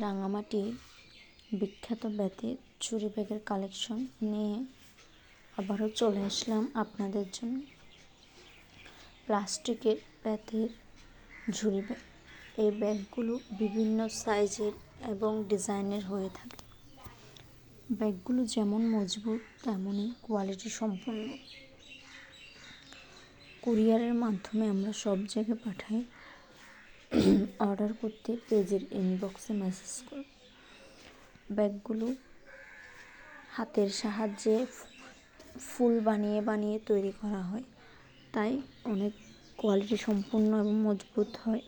রাঙামাটি বিখ্যাত বেতের ঝুড়ি ব্যাগের কালেকশন নিয়ে আবারও চলে আসলাম আপনাদের জন্য। প্লাস্টিকের বেতের ঝুড়ি ব্যাগ, এই ব্যাগগুলো বিভিন্ন সাইজের এবং ডিজাইনের হয়ে থাকে। ব্যাগগুলো যেমন মজবুত তেমনই কোয়ালিটি সম্পন্ন। কুরিয়ারের মাধ্যমে আমরা সব জায়গায় পাঠাই। অর্ডার করতে পেজের ইনবক্সে মেসেজ করুন। ব্যাগগুলো হাতের সাহায্যে ফুল বানিয়ে বানিয়ে তৈরি করা হয়, তাই অনেক কোয়ালিটি সম্পন্ন এবং মজবুত হয়।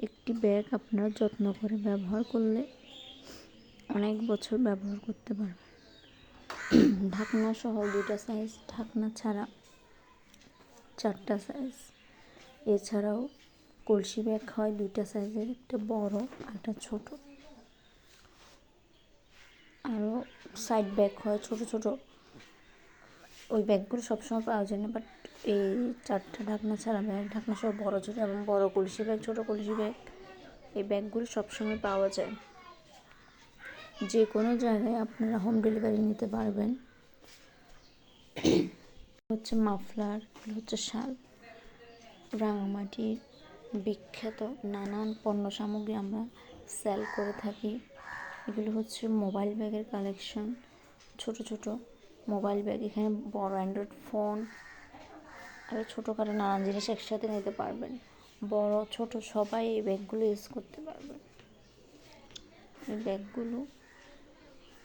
একটি ব্যাগ আপনারা যত্ন করে ব্যবহার করলে অনেক বছর ব্যবহার করতে পারবেন। ঢাকনা সহ 2টা সাইজ, ঢাকনা ছাড়া 4টা সাইজ। এছাড়াও কলসি ব্যাগ হয় 2টা সাইজের, একটা বড় একটা ছোট। আরও সাইড ব্যাগ হয় ছোট ছোট। ওই ব্যাগগুলো সবসময় পাওয়া যায় না, বাট এই 4টা ঢাকনা ছাড়া ব্যাগ, ঢাকনা সহ বড় ছোট এবং বড় কলসি ব্যাগ, ছোট কলসি ব্যাগ, এই ব্যাগগুলো সবসময় পাওয়া যায়। যে কোনো জায়গায় আপনারা হোম ডেলিভারি নিতে পারবেন। হচ্ছে মাফলার, হচ্ছে শাল। রাঙামাটির বিখ্যাত নানান পণ্য সামগ্রী আমরা সেল করে থাকি। এগুলো হচ্ছে মোবাইল ব্যাগের কালেকশন, ছোট ছোট মোবাইল ব্যাগ। এখানে বড় অ্যান্ড্রয়েড ফোন আরও ছোটোখাটো নানান জিনিস একসাথে নিতে পারবেন। বড় ছোট সবাই এই ব্যাগগুলো ইউজ করতে পারবেন। এই ব্যাগগুলো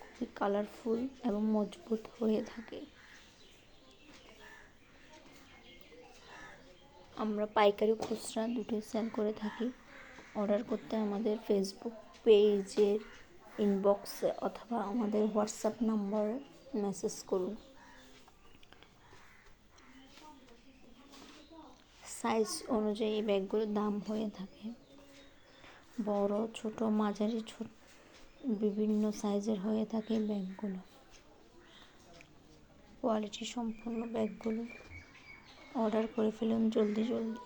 খুবই কালারফুল এবং মজবুত হয়ে থাকে। আমরা পাইকারি খুচরা দুটোই সেল করে থাকি। অর্ডার করতে আমাদের ফেসবুক পেজের ইনবক্সে অথবা আমাদের হোয়াটসঅ্যাপ নম্বরে মেসেজ করুন। সাইজ অনুযায়ী এই ব্যাগগুলোর দাম হয়ে থাকে। বড় ছোট মাঝারি ছোট বিভিন্ন সাইজের হয়ে থাকে ব্যাগগুলো। কোয়ালিটি সম্পন্ন ব্যাগগুলো অর্ডার করে ফেলুন জলদি জলদি।